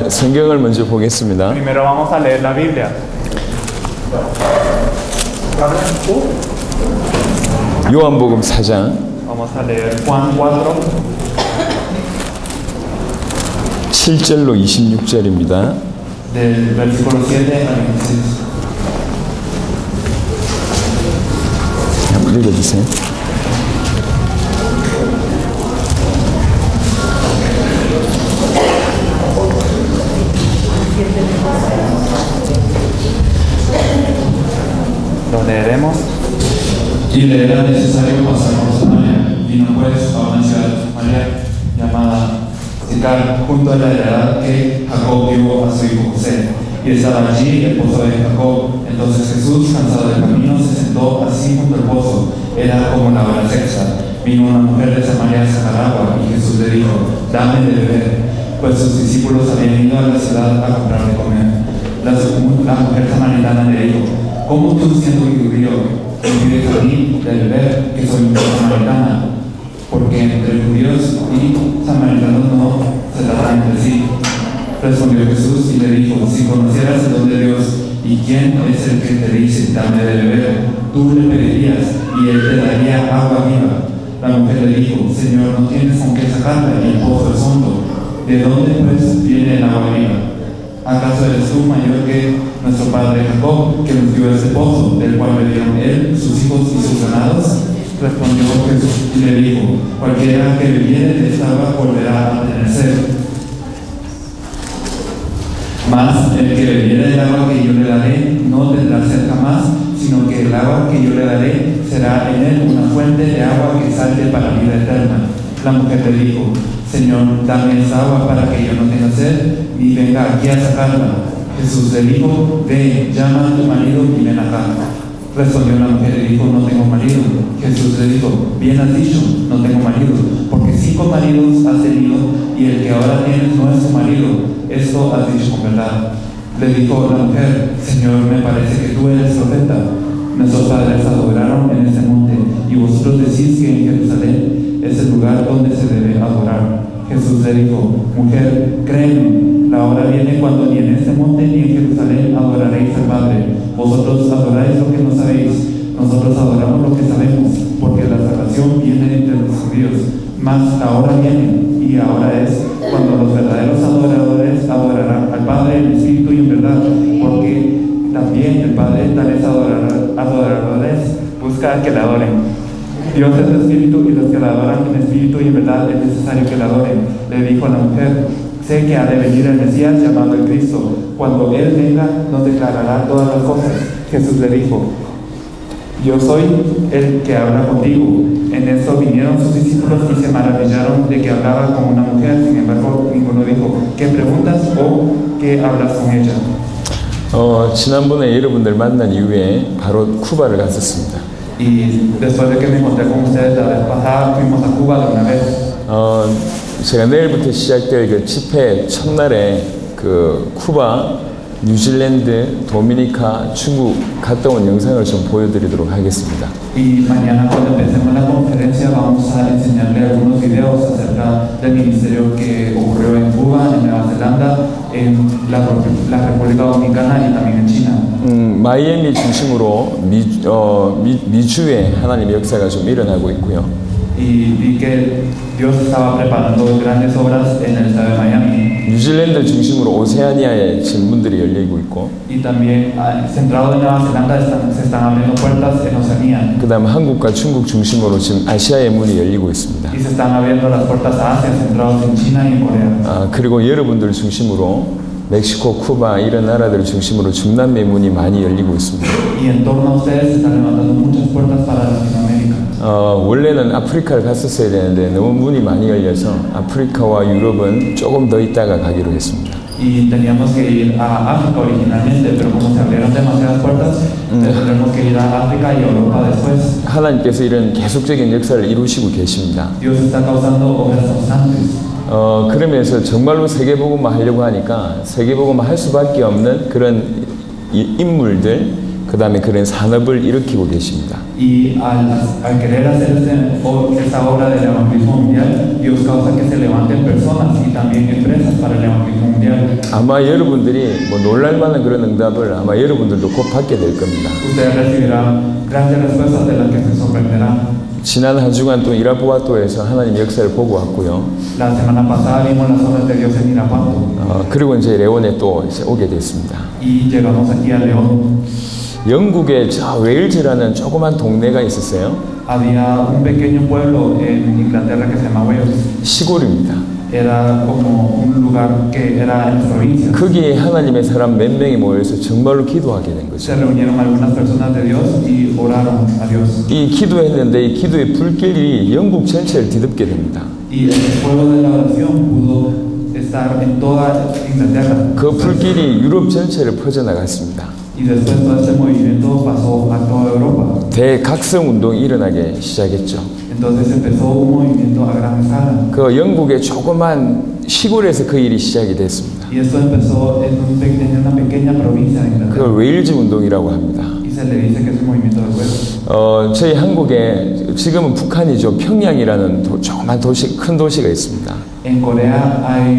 성경을 먼저 보겠습니다. Primero vamos a leer la Biblia. 요한복음 4장 Vamos a leer Juan 4, 7절로 26절입니다. del versículo 7 al 26. 한번 읽어주세요. Lo leeremos. Y le era necesario pasar por Samaria. Vino pues a una ciudad de Samaria llamada Sicar, junto a la heredad que Jacob dio a su hijo José. Y estaba allí el pozo de Jacob. Entonces Jesús, cansado del camino, se sentó así junto al pozo. Era como la hora sexta. Vino una mujer de Samaria a sacar agua, y Jesús le dijo: dame de beber, pues sus discípulos habían ido a la ciudad a comprar de comer. La mujer samaritana le dijo: ¿cómo tú, siendo judío, me pides a mí de beber, que soy mujer samaritana? Porque entre judíos y samaritanos no se tratan entre sí. Respondió Jesús y le dijo: si conocieras el don de Dios y quién es el que te dice dame de beber, tú le pedirías y él te daría agua viva. La mujer le dijo: Señor, no tienes con qué sacarla y el pozo es hondo. ¿De dónde pues viene el agua viva? ¿Acaso eres tú mayor que nuestro padre Jacob, que nos dio este pozo, del cual bebieron él, sus hijos y sus ganados? Respondió Jesús y le dijo: cualquiera que bebiere de esta agua volverá a tener sed. Mas el que bebiere del agua que yo le daré no tendrá sed jamás, sino que el agua que yo le daré será en él una fuente de agua que salte para la vida eterna. La mujer le dijo: Señor, dame esa agua para que yo no tenga sed y venga aquí a sacarla. Jesús le dijo: ve, llama a tu marido y ven acá. Respondió la mujer y le dijo: no tengo marido. Jesús le dijo: bien has dicho, no tengo marido, porque 5 maridos has tenido y el que ahora tienes no es tu marido. Esto has dicho con verdad. Le dijo la mujer: Señor, me parece que tú eres profeta. Nuestros padres adoraron en este monte, y vosotros decís que en Jerusalén es el lugar donde se debe adorar. Jesús le dijo: mujer, créeme, la hora viene cuando ni en este monte ni en Jerusalén adoraréis al Padre. Vosotros adoráis lo que no sabéis, nosotros adoramos lo que sabemos, porque la salvación viene entre los judíos. Mas la hora viene, y ahora es, cuando los verdaderos adoradores adorarán al Padre en espíritu y en verdad, porque también el Padre tales adoradores busca que le adoren. Dios es espíritu, y los que le adoran en espíritu y en verdad es necesario que le adoren. Le dijo a la mujer: sé que ha de venir el Mesías, llamado el Cristo. Cuando Él venga, nos declarará todas las cosas. Jesús le dijo: yo soy el que habla contigo. En esto vinieron sus discípulos y se maravillaron de que hablaba con una mujer. Sin embargo, ninguno dijo: ¿qué preguntas o qué hablas con ella? 지난번에 여러분들 만난 이후에 바로 쿠바를 갔었습니다. Y después de que me encontré con ustedes la vez pasada, fuimos a Cuba de una vez. 제가 내일부터 시작될 그 집회 첫날에 그 쿠바, 뉴질랜드, 도미니카, 중국 갔다 온 영상을 좀 보여드리도록 하겠습니다. Y mañana cuando empecemos la conferencia vamos a enseñarle algunos videos acerca del ministerio que ocurrió en Cuba, en Nueva Zelanda, en la República Dominicana y también en China. 마이애미 중심으로 미주에 하나님의 역사가 좀 일어나고 있고요. Y vi que Dios estaba preparando grandes obras en el estado de Miami. 뉴질랜드 중심으로 오세아니아에 지금 문들이 열리고 있고. Y también centrado en Nueva Zelanda se están abriendo puertas en Oceanía. 그다음 한국과 중국 중심으로 지금 아시아의 문이 열리고 있습니다. Y se están abriendo las puertas a Asia, centrados en China y en Corea. 그리고 여러분들 중심으로 멕시코, 쿠바 이런 나라들 중심으로 중남미 문이 많이 열리고 있습니다. Y en torno a ustedes se están levantando muchas puertas para Latinoamérica. 원래는 아프리카를 갔었어야 되는데 너무 문이 많이 열려서 아프리카와 유럽은 조금 더 있다가 가기로 했습니다. Y teníamos que ir a África originalmente, pero como se abrieron demasiadas puertas, tendremos que ir a África y Europa después. 하나님께서 이런 계속적인 역사를 이루시고 계십니다. Dios está causando obras constantes. 그러면서 정말로 세계복음화 하려고 하니까 세계복음화 할 수밖에 없는 그런 인물들, 그 다음에 그런 산업을 일으키고 계십니다. Y al querer hacer esta obra del evangelismo mundial, Dios causa que se levanten personas y también empresas para el evangelismo mundial. 아마 여러분들이 뭐 놀랄만한 그런 응답을 아마 여러분들도 곧 받게 될 겁니다. Ustedes recibirán grandes respuestas de las que se sorprenderán. 지난 한 주간 또 이라부아토에서 하나님 역사를 보고 왔고요. La semana pasada vimos las obras de Dios en Irapuato. 그리고 이제 레온에 또 이제 오게 됐습니다. Y llegamos aquí a León. 영국에 저 웨일즈라는 조그만 동네가 있었어요. Había un pequeño pueblo en Inglaterra que se llama Wales. 시골입니다. Era como un lugar que era en provincia. 거기에 하나님의 사람 몇 명이 모여서 정말로 기도하게 된 거죠. Se reunieron algunas personas de Dios y oraron a Dios. 이 기도했는데 이 기도의 불길이 영국 전체를 뒤덮게 됩니다. Y el fuego de la oración pudo estar en toda Inglaterra. 그 불길이 유럽 전체를 퍼져나갔습니다. Y después todo este movimiento pasó a toda Europa. 대각성 운동이 일어나기 시작했죠. Entonces empezó un movimiento a gran escala. 그 영국의 조그만 시골에서 그 일이 시작이 됐습니다. Y esto empezó en una pequeña provincia de Inglaterra. 그걸 웨일즈 운동이라고 합니다. Y se le dice que es un movimiento de Wales. 저희 한국에 지금은 북한이죠. 평양이라는 조그만 도시, 큰 도시가 있습니다. En Corea hay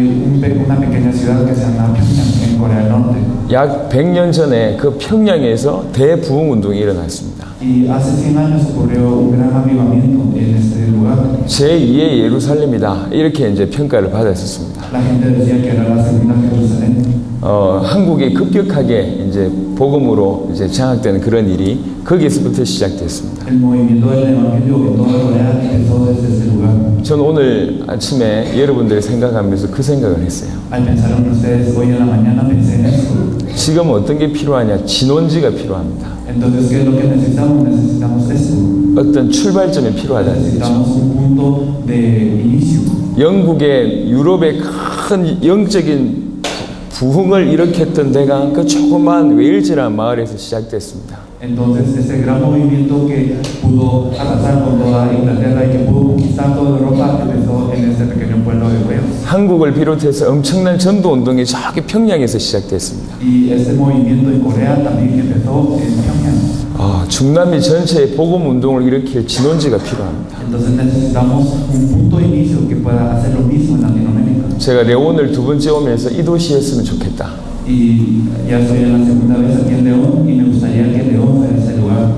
una pequeña ciudad que se llama Pyongyang, en Corea del Norte. 약 100년 전에 그 평양에서 대부흥 운동이 일어났습니다. Y hace 100 años ocurrió un gran avivamiento en este lugar. 제2의 예루살렘이다. 이렇게 이제 평가를 받았었습니다. La gente decía que era la segunda Jerusalén. 한국이 급격하게 이제 복음으로 이제 장악되는 그런 일이 거기서부터 시작됐습니다. El movimiento del evangelio en toda Corea empezó desde ese lugar. 저는 오늘 아침에 여러분들이 생각하면서 그 생각을 했어요. Al pensar en ustedes hoy en la mañana pensé en eso. 지금 어떤 게 필요하냐? 진원지가 필요합니다. Entonces, ¿qué es lo que necesitamos? Necesitamos esto. 어떤 출발점이 필요하다는 얘기죠. Necesitamos un punto de inicio. 영국의 유럽의 큰 영적인 부흥을 일으켰던 데가 그 조그만 웨일즈라는 마을에서 시작됐습니다. Entonces, ese gran movimiento que pudo arrasar con toda Inglaterra y que pudo conquistar toda Europa empezó en este pequeño pueblo de Wales. 한국을 비롯해서 엄청난 전도 운동이 저기 평양에서 시작됐습니다. Y ese movimiento en Corea también empezó en Pyongyang. 중남미 전체의 복음 운동을 일으킬 진원지가 필요합니다. Entonces necesitamos un punto de inicio que pueda hacer lo mismo en Latinoamérica. 제가 레온을 두 번째 오면서 이 도시였으면 좋겠다. Y ya estoy en la segunda vez aquí en León y me gustaría que León fuera ese lugar.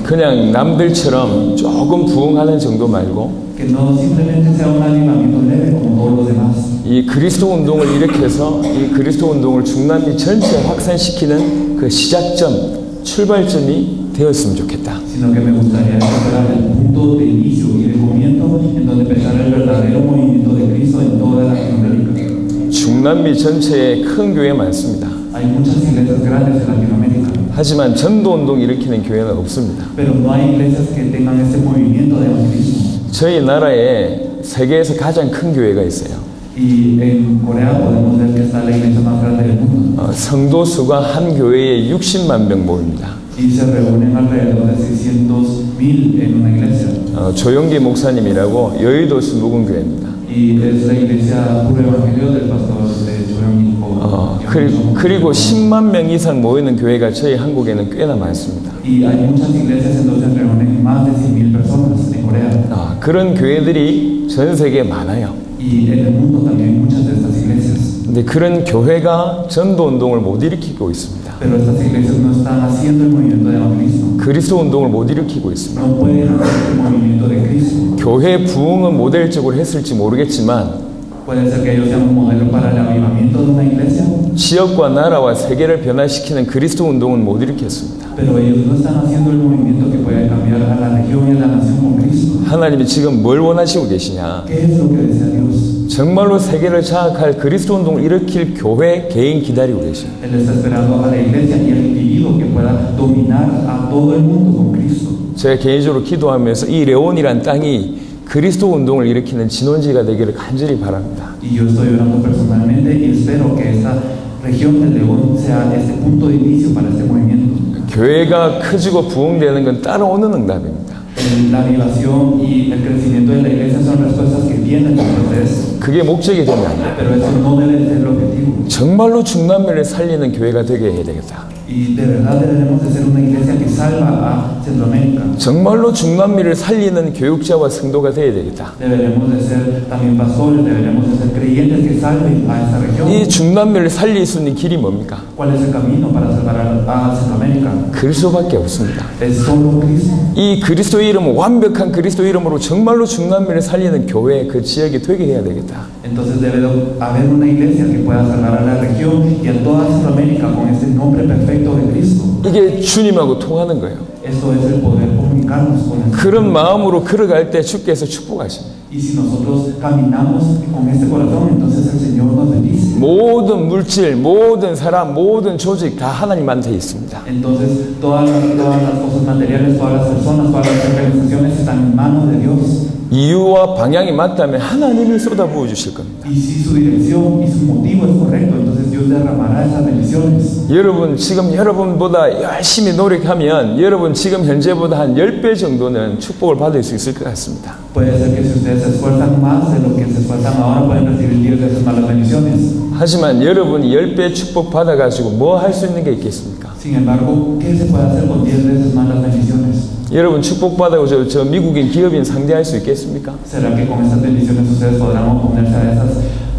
그냥 남들처럼 조금 부흥하는 정도 말고 Que no simplemente sea un avivamiento leve como todos los demás. 이 그리스도 운동을 일으켜서 이 그리스도 운동을 중남미 전체에 확산시키는 그 시작점, 출발점이 되었으면 좋겠다. Sino que me gustaría que fuera el punto de inicio y de comienzo en donde empezara el verdadero movimiento de Cristo en toda Latinoamérica. 중남미 전체에 큰 교회 많습니다. Hay muchas iglesias grandes en Latinoamérica. 하지만 전도 운동 일으키는 교회는 없습니다. Pero no hay iglesias que tengan ese movimiento de evangelismo. 저희 나라에 세계에서 가장 큰 교회가 있어요. Y en Corea podemos ver que está la iglesia más grande del mundo. 성도 수가 한 교회에 60만 명 모입니다. Y se reúnen alrededor de 600,000 en una iglesia. 조용기 목사님이라고 여의도 순복음교회입니다. Y es la iglesia Puro Evangelio del pastor de Choyong. 그리고 10만 명 이상 모이는 교회가 저희 한국에는 꽤나 많습니다. Y hay muchas iglesias en donde se reúnen más de 100,000 personas en Corea. 그런 교회들이 전 세계에 많아요. Y en el mundo también hay muchas de estas iglesias. 근데 그런 교회가 전도 운동을 못 일으키고 있습니다. Pero estas iglesias no están haciendo el movimiento de evangelismo. 그리스도 운동을 못 일으키고 있습니다. No pueden hacer el movimiento de Cristo. 교회 부흥은 모델적으로 했을지 모르겠지만 Puede ser que ellos sean un modelo para el avivamiento de una iglesia. 지역과 나라와 세계를 변화시키는 그리스도 운동은 못 일으켰습니다. Pero ellos no están haciendo el movimiento que puede cambiar a la región y a la nación con Cristo. 하나님이 지금 뭘 원하시고 계시냐? ¿Qué es lo que desea Dios? 정말로 세계를 장악할 그리스도 운동을 일으킬 교회 개인 기다리고 계십니다. Él está esperando a la iglesia y al individuo que pueda dominar a todo el mundo con Cristo. 제가 개인적으로 기도하면서 이 레온이란 땅이 그리스도 운동을 일으키는 진원지가 되기를 간절히 바랍니다. Y yo estoy orando personalmente y espero que esta región de León sea este punto de inicio para este movimiento. 교회가 커지고 부흥되는 건 따라오는 응답입니다. La avivación y el crecimiento de la iglesia son respuestas que vienen después de eso. 그게 목적이 되면 안 돼요. Pero eso no debe ser el objetivo. Evangelio. 정말로 중남미를 살리는 교회가 되게 해야 되겠다. Y de verdad debemos de ser una iglesia que salva a Centroamérica. 정말로 중남미를 살리는 교육자와 성도가 되어야 되겠다. Deberemos de ser también pastores, deberemos de ser creyentes que salven a esta región. 이 중남미를 살릴 수 있는 길이 뭡니까? ¿Cuál es el camino para salvar a Centroamérica? 그리스도밖에 없습니다. Es solo Cristo. 이 그리스도의 이름, 완벽한 그리스도 이름으로 정말로 중남미를 살리는 교회, 그 지역이 되게 해야 되겠다. Entonces debe haber una iglesia que pueda salvar a la región y a toda Centroamérica con este nombre perfecto de Cristo. 이게 주님하고 통하는 거예요. Esto es el poder comunicarnos con el 그런 마음으로 걸어갈 때 주께서 축복하십니다. Y si nosotros caminamos con este corazón, entonces el Señor nos bendice. 모든 물질, 모든 사람, 모든 조직 다 하나님한테 있습니다. Entonces todas las cosas materiales, todas las personas, todas las organizaciones están en manos de Dios. 이유와 방향이 맞다면 하나님이 쏟아부어 주실 겁니다. Y si su dirección y su motivo es correcto, entonces Dios derramará esas bendiciones. 여러분 지금 여러분보다 열심히 노력하면 여러분 지금 현재보다 한 10배 정도는 축복을 받을 수 있을 것 같습니다. Puede ser que si ustedes se esfuerzan más de lo que se esfuerzan ahora, pueden recibir 10 veces más las bendiciones. 하지만 여러분이 10배 축복 받아가지고 뭐 할 수 있는 게 있겠습니까? Sin embargo, ¿qué se puede hacer con 10 veces más las bendiciones? 여러분 축복 받아고 저 미국인 기업인 상대할 수 있겠습니까? ¿Será que con estas bendiciones ustedes podrán oponerse a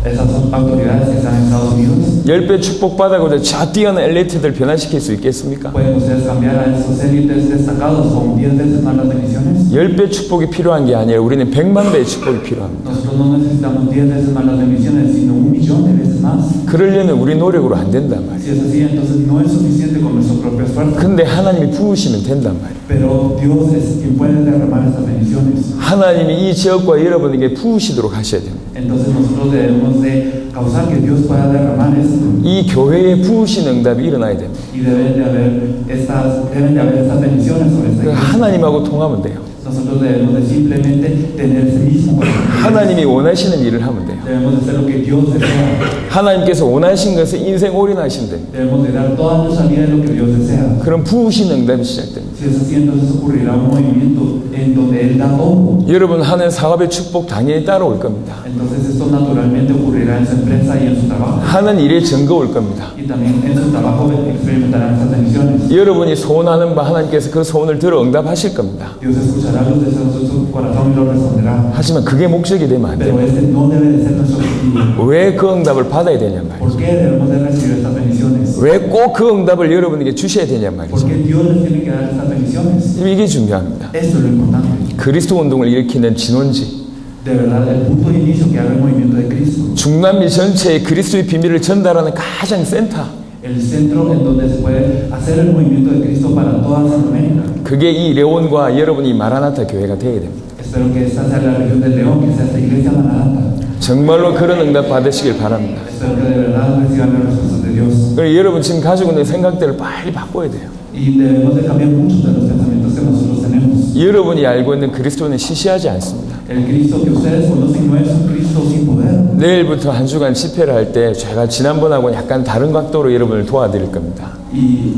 esas autoridades que están en Estados Unidos? 10배 축복 받아고 저 뛰어난 엘리트들 변화시킬 수 있겠습니까? ¿Pueden ustedes cambiar a esos élites destacados con 10 veces más las bendiciones? 10배 축복이 필요한 게 아니라 우리는 100만 배의 축복이 필요합니다. Nosotros no necesitamos 10 veces más las bendiciones, sino 1,000,000 de veces más. 그러려면 우리 노력으로 안 된단 말이에요. Si es así, entonces no es suficiente con nuestro propio esfuerzo. 근데 하나님이 부으시면 된단 말이에요. Pero Dios es quien puede derramar estas bendiciones. 하나님이 이 지역과 여러분에게 부으시도록 하셔야 됩니다. Entonces nosotros debemos de causar que Dios pueda derramar esto. 이 교회에 부으신 응답이 일어나야 됩니다. Y deben de haber estas bendiciones sobre esta iglesia. 하나님하고 통하면 돼요. Nosotros debemos de simplemente tener ese mismo corazón. 하나님이 원하시는 일을 하면 돼요. Debemos de hacer lo que Dios desea. 하나님께서 원하신 것에 인생 올인하시면 됩니다. Debemos de dar toda nuestra vida en lo que Dios desea. 그럼 부으신 응답이 시작됩니다. Si es así, entonces ocurrirá un movimiento en donde Él da todo. 여러분 하는 사업의 축복 당연히 따라올 겁니다. Entonces esto naturalmente ocurrirá en su empresa y en su trabajo. 하는 일에 증거올 겁니다. Y también en su trabajo experimentarán esas bendiciones. 여러분이 소원하는 바 하나님께서 그 소원을 들어 응답하실 겁니다. Dios escuchará los deseos de su corazón y los responderá. 하지만 그게 목적이 되면 안 돼요. Pero este no debe de ser nuestro objetivo. 왜 그 응답을 받아야 되냐 말이에요. ¿Por qué debemos de recibir estas bendiciones? 왜 꼭 그 응답을 여러분에게 주셔야 되냐 ¿Por 말이죠. qué Dios les tiene que dar estas bendiciones? 이게 중요합니다. Esto es lo importante. 그리스도 운동을 일으키는 진원지, De verdad, el punto de inicio que haga el movimiento de Cristo. 중남미 전체에 그리스도의 비밀을 전달하는 가장 센터, El centro en donde se puede hacer el movimiento de Cristo para toda Centroamérica. 그게 이 레온과 여러분이 마라나타 교회가 되어야 됩니다. Espero que esta sea la región del León, que sea esta iglesia Maranata. 정말로 그런 응답 받으시길 바랍니다. Espero que de verdad reciban las respuestas de Dios. 그리고 여러분 지금 가지고 있는 생각들을 빨리 바꿔야 돼요. Y debemos de cambiar muchos de los pensamientos que nosotros tenemos. 여러분이 알고 있는 그리스도는 시시하지 않습니다. El Cristo que ustedes conocen no es un Cristo sin poder. 내일부터 한 주간 집회를 할 때 제가 지난번하고 약간 다른 각도로 여러분을 도와드릴 겁니다. Y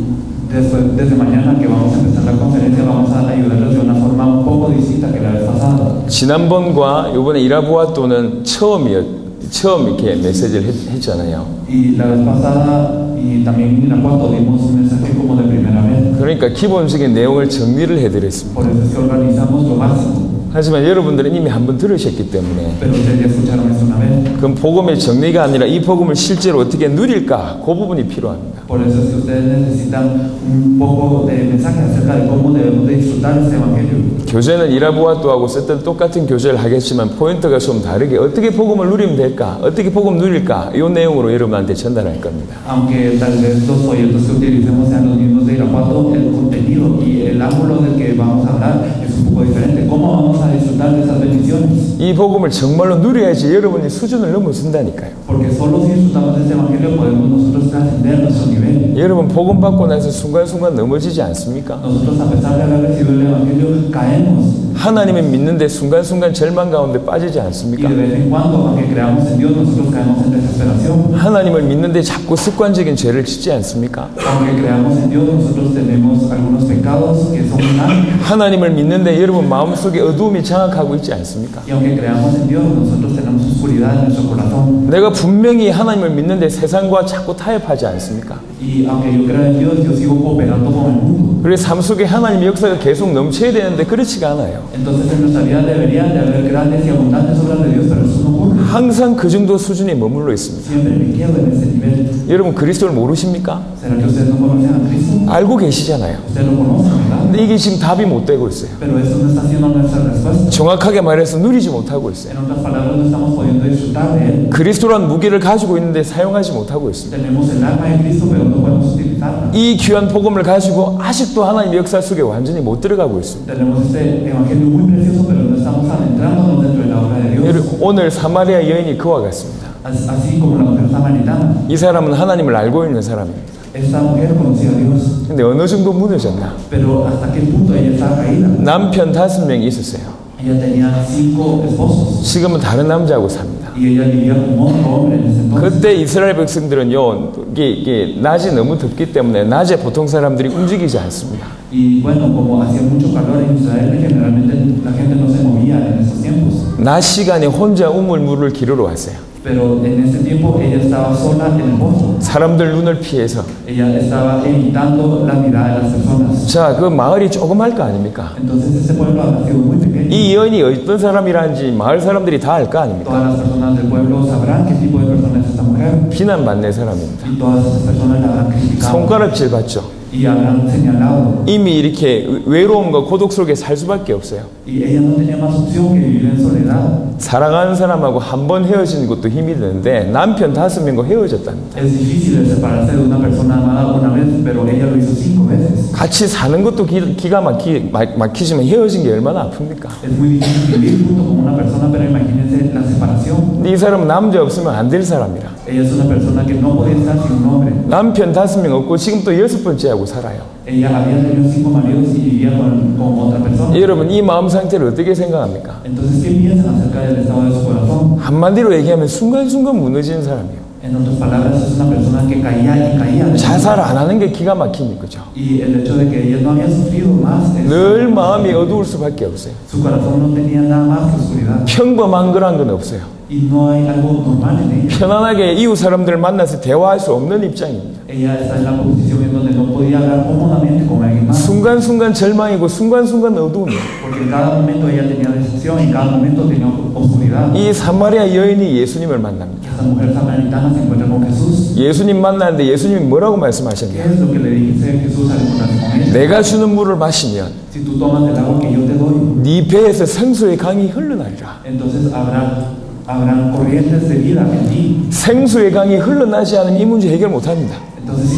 desde mañana que vamos a empezar la conferencia vamos a ayudarlos de una forma un poco distinta que la vez pasada. 지난번과 이번에 이라보아토는 처음 이렇게 메시지를 했잖아요. Y la vez pasada y también en Irapuato dimos un mensaje como de primera vez. 그러니까 기본적인 내용을 정리를 해드렸습니다. Por eso es que organizamos lo básico. 하지만 여러분들은 이미 한번 들으셨기 때문에 Pero ustedes ya escucharon esto una vez. 그럼 복음의 정리가 아니라 이 복음을 실제로 어떻게 누릴까 그 부분이 필요합니다. Por eso es que ustedes necesitan un poco de mensaje acerca de cómo debemos de disfrutar este evangelio. 교재는 이라보아토하고 썼던 똑같은 교재를 하겠지만 포인트가 좀 다르게 어떻게 복음을 누리면 될까, 어떻게 복음 누릴까 이 내용으로 여러분한테 전달할 겁니다. Aunque tal vez los folletos que utilicemos sean los mismos de Irapuato, el contenido y el ángulo del que vamos a hablar es un poco diferente. ¿Cómo vamos a disfrutar de esas bendiciones? 이 복음을 정말로 누려야지 여러분이 수준을 넘어선다니까요. Porque solo si disfrutamos de este evangelio podemos nosotros trascender nuestro nivel. 여러분 복음 받고 나서 순간순간 넘어지지 않습니까? Nosotros, a pesar de haber recibido el evangelio, caemos 하나님을 믿는데 순간순간 절망 가운데 빠지지 Y 않습니까? de vez en cuando, aunque creamos en Dios, nosotros caemos en desesperación. 하나님을 믿는데 자꾸 습관적인 죄를 짓지 않습니까? Aunque creamos en Dios, nosotros tenemos algunos pecados que son un hábito. 하나님을 믿는데 여러분 마음속에 어두움이 장악하고 있지 않습니까? Y aunque creamos en Dios, nosotros tenemos oscuridad en nuestro corazón. 내가 분명히 하나님을 믿는데 세상과 자꾸 타협하지 않습니까? Y aunque yo creo en Dios, yo sigo cooperando con el mundo. 그래서 삶 속에 하나님의 역사가 계속 넘쳐야 되는데 그렇지가 않아요. Entonces en nuestra vida deberían de haber grandes y abundantes obras de Dios, pero eso no ocurre. 항상 그 정도 수준에 머물러 있습니다. Siempre me quedo en ese nivel. 여러분 그리스도를 모르십니까? ¿Será que ustedes no conocen a Cristo? 알고 계시잖아요. Ustedes lo conocen, ¿verdad? 근데 이게 지금 답이 못 되고 있어요. Pero eso no está siendo nuestra respuesta. 정확하게 말해서 누리지 못하고 있어요. En otras palabras, no estamos pudiendo disfrutar de Él. 그리스도란 무기를 가지고 있는데 사용하지 못하고 있습니다. Tenemos el alma de Cristo, pero no podemos utilizarla. 이 귀한 복음을 가지고 아직도 하나님의 역사 속에 완전히 못 들어가고 있습니다. Tenemos este evangelio muy precioso, pero no estamos adentrándonos dentro de la obra de Dios. 여러분, 오늘 사마리아 여인이 그와 같습니다. Así como la mujer samaritana. 이 사람은 하나님을 알고 있는 사람입니다. Esta mujer conocía a Dios, 근데 어느 정도 무너졌나? pero hasta qué punto ella estaba caída. 남편 5명이 있었어요. Ella tenía 5 esposos 지금은 다른 남자하고 삽니다. y ella vivía como otro hombre en ese entonces. 그때 이스라엘 백성들은요, 이게 낮이 너무 덥기 때문에 낮에 보통 사람들이 움직이지 않습니다. Y bueno, como hacía mucho calor en Israel, generalmente la gente no se movía en esos tiempos. 낮 시간에 혼자 우물물을 기르러 왔어요. Pero en ese tiempo ella estaba sola en el pozo. 사람들 눈을 피해서. Ella estaba evitando la mirada de las personas. 자, 그 마을이 조그말 거 아닙니까? Entonces este pueblo había sido muy pequeño. 이 여인이 어떤 사람이란지 마을 사람들이 다 알 거 아닙니까? Todas las personas del pueblo sabrán qué tipo de persona es esta mujer. 비난받는 사람입니다. Y todas esas personas la habrán criticado. 손가락질 받죠. Y habrán señalado. 이미 이렇게 외로움과 고독 속에 살 수밖에 없어요. Y ella no tenía más opción que vivir en soledad. 사랑하는 사람하고 한 번 헤어지는 것도 힘이 드는데 남편 5명과 헤어졌답니다. Es difícil separarse de una persona amada una vez, pero ella lo hizo 5 veces. 같이 사는 것도 기가 막히지만 헤어진 게 얼마나 아픕니까? Es muy difícil vivir junto con una persona, pero imagínense la separación. 근데 이 사람은 남자 없으면 안 될 사람이라. Ella es una persona que no podía estar sin un hombre. 남편 5명 없고 지금 또 6번째 하고 살아요. Ella había tenido 5 maridos y vivía con otra persona. 여러분 이 마음 상태를 어떻게 생각합니까? Entonces, ¿qué piensan acerca del estado de su corazón? 한마디로 얘기하면 순간순간 무너지는 사람이에요. En otras palabras, es una persona que caía y caía. 자살 안 하는 게 기가 막힌 거죠. Y el hecho de que ella no había sufrido más, 늘 마음이 어두울 수밖에 없어요. su corazón no tenía nada más que oscuridad. 평범한 거란 건 없어요. Y no hay algo normal en ella. 편안하게 이웃 사람들을 만나서 대화할 수 없는 입장입니다. Ella está en la posición en donde no podía hablar cómodamente con alguien más. 순간순간 절망이고 순간순간 어두움이에요. Porque en cada momento ella tenía decepción, en cada momento tenía oscuridad. 이 사마리아 여인이 예수님을 만납니다. Esta mujer samaritana se encuentra con Jesús. 예수님 만나는데 예수님이 뭐라고 ¿Qué 말씀하셨냐? es lo que le dice Jesús al encontrarse con ella? 내가 주는 물을 마시면 Si tú tomas el agua que yo te doy, 네 배에서 생수의 강이 흘러나리라. entonces habrán corrientes de vida en ti. 생수의 강이 흘러나지 않으면 이 문제 해결 못합니다. Entonces,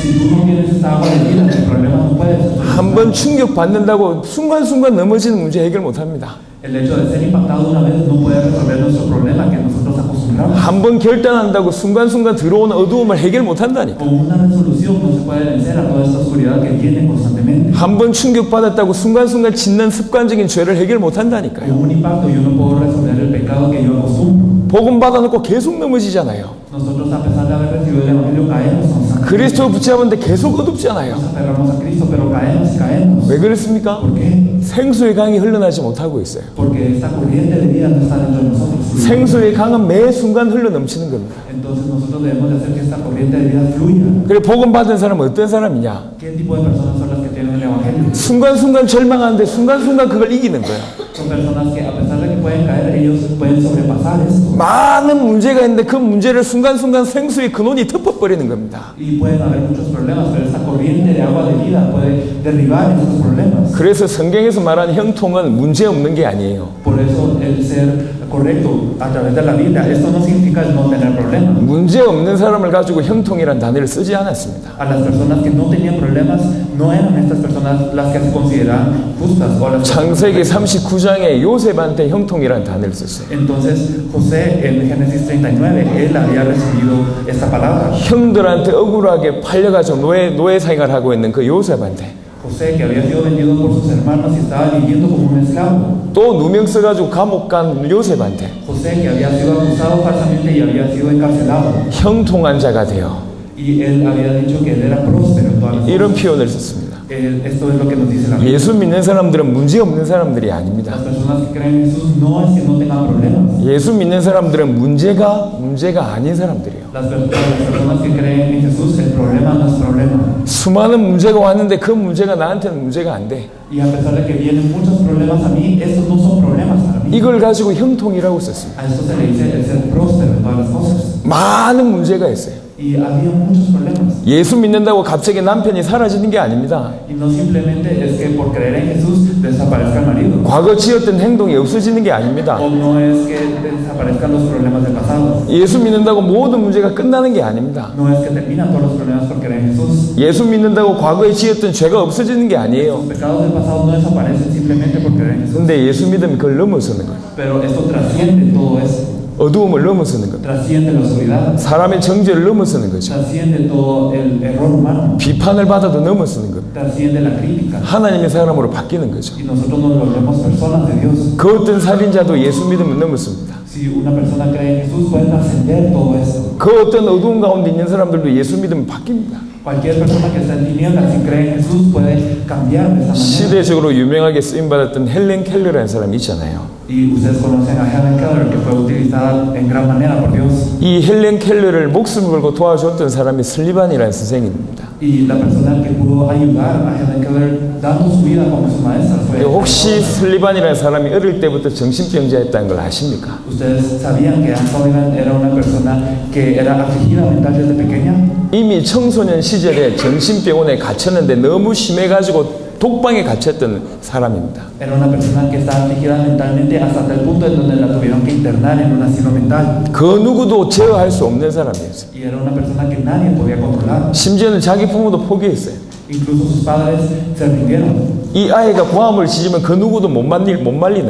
si tú no tienes esta agua de vida, el problema no puedes. 한 번 충격받는다고 순간순간 넘어지는 문제 해결 못합니다. El hecho de ser impactado una vez no puede resolver nuestro problema que nosotros acostumbramos. 한 번 결단한다고 순간순간 들어오는 어두움을 해결 못한다니까. Con una resolución no se puede vencer a toda esta oscuridad que viene constantemente. 한 번 충격받았다고 순간순간 짓는 습관적인 죄를 해결 Con 못한다니까요. un impacto yo no puedo resolver el pecado que yo acostumbro. 복음 받아놓고 계속 넘어지잖아요. Nosotros, a pesar de haber recibido el Evangelio, caemos constantemente. 그리스도 붙잡았는데 계속 어둡잖아요. Nos aferramos a Cristo, pero caemos y caemos. 왜 그렇습니까? ¿Por qué? 생수의 강이 흘러나지 못하고 있어요. Porque esta corriente de vida no está dentro de nosotros. 생수의 강은 매 순간 흘러 넘치는 겁니다. Entonces nosotros debemos de hacer que esta corriente de vida fluya. 그래 복음 받은 사람은 어떤 사람이냐? ¿Qué tipo de personas son las que tienen el Evangelio? 순간순간 절망하는데 순간순간 그걸 이기는 거예요. Son personas que a pesar de que pueden caer, ellos pueden sobrepasar esto. 많은 문제가 있는데 그 문제를 순간순간 생수의 근원이 덮어버리는 겁니다. Y pueden haber muchos problemas, pero esta corriente de agua de vida puede derribar esos problemas. 그래서 성경에서 말하는 형통은 문제 없는 게 아니에요. Por eso el ser correcto a través de la Biblia, esto no significa el no tener problemas. 문제 없는 사람을 가지고 형통이란 단어를 쓰지 않았습니다. A las personas que no tenían problemas, no eran estas personas las que se consideraban justas. O las 창세기 39장에 요셉한테 형통이란 단어를 썼어요. Entonces José en Génesis 39, él había recibido esta palabra. 형들한테 억울하게 팔려가지고 노예 생활하고 있는 그 요셉한테 José, que había sido vendido por sus hermanos y estaba viviendo como un esclavo. 또 누명 써가지고 감옥 간 요셉한테 José, que había sido acusado falsamente y había sido encarcelado. 형통한 자가 되어 Y él había dicho que él era próspero en todas las 이런 cosas. 표현을 썼습니다. Esto es lo que nos dice la Biblia. 예수 믿는 사람들은 문제 없는 사람들이 아닙니다. Las personas que creen en Jesús no es que no tengan problemas. 예수 믿는 사람들은 문제가 아닌 사람들이에요. Las personas que creen en Jesús, el problema no es problema. 수많은 문제가 왔는데 그 문제가 나한테는 문제가 안 돼. Y a pesar de que vienen muchos problemas a mí, estos no son problemas para mí. 이걸 가지고 형통이라고 썼습니다. A esto se le dice el ser próspero en todas las cosas. 많은 문제가 있어요. Y había muchos problemas. 예수 믿는다고 갑자기 남편이 사라지는 게 아닙니다. Y no simplemente es que por creer en Jesús desaparezca el marido. 과거 지었던 행동이 없어지는 게 아닙니다. O no es que desaparezcan los problemas del pasado. 예수 믿는다고 모든 문제가 끝나는 게 아닙니다. No es que terminan todos los problemas por creer en Jesús. 예수 믿는다고 과거에 지었던 죄가 없어지는 게 아니에요. Los pecados del pasado no desaparecen simplemente por creer en Jesús. 근데 예수 믿으면 그걸 넘어서는 거예요. Pero esto trasciende todo eso. 어두움을 넘어서는 겁니다. Trasciende la oscuridad. 사람의 정죄를 넘어서는 거죠. Trasciende todo el error humano. 비판을 받아도 넘어서는 겁니다. Trasciende la crítica. 하나님의 사람으로 바뀌는 거죠. Y nosotros nos volvemos personas de Dios. 그 어떤 살인자도 예수 믿으면 넘었습니다. Si una persona cree en Jesús, puede trascender todo esto. 그 어떤 어두운 가운데 있는 사람들도 예수 믿으면 바뀝니다. Cualquier persona que está en tinieblas y cree en Jesús puede cambiar de esa manera. 시대적으로 유명하게 쓰임받았던 헬렌 켈러라는 사람이 있잖아요. Y ustedes conocen a Helen Keller, que fue utilizada en gran manera por Dios. 이 헬렌 켈러를 목숨을 걸고 도와줬던 사람이 슬리반이라는 선생님입니다. Y la persona que pudo ayudar a Helen Keller dando su vida como su maestra fue. 혹시 슬리반이라는 사람이 어릴 때부터 정신병자였다는 걸 아십니까? ¿Ustedes sabían que Anne Sullivan era una persona que era afligida mental desde pequeña? 이미 청소년 시절에 정신병원에 갇혔는데 너무 심해가지고 독방에 갇혔던 사람입니다. Era una persona que estaba afligida mentalmente hasta tal punto en donde la tuvieron que internar en un asilo mental. 그 누구도 제어할 수 없는 사람이었어요. Y era una persona que nadie podía controlar. 심지어는 자기 부모도 포기했어요. Incluso sus padres se rindieron. 이 아이가 고함을 지르면 그 누구도 못 말리는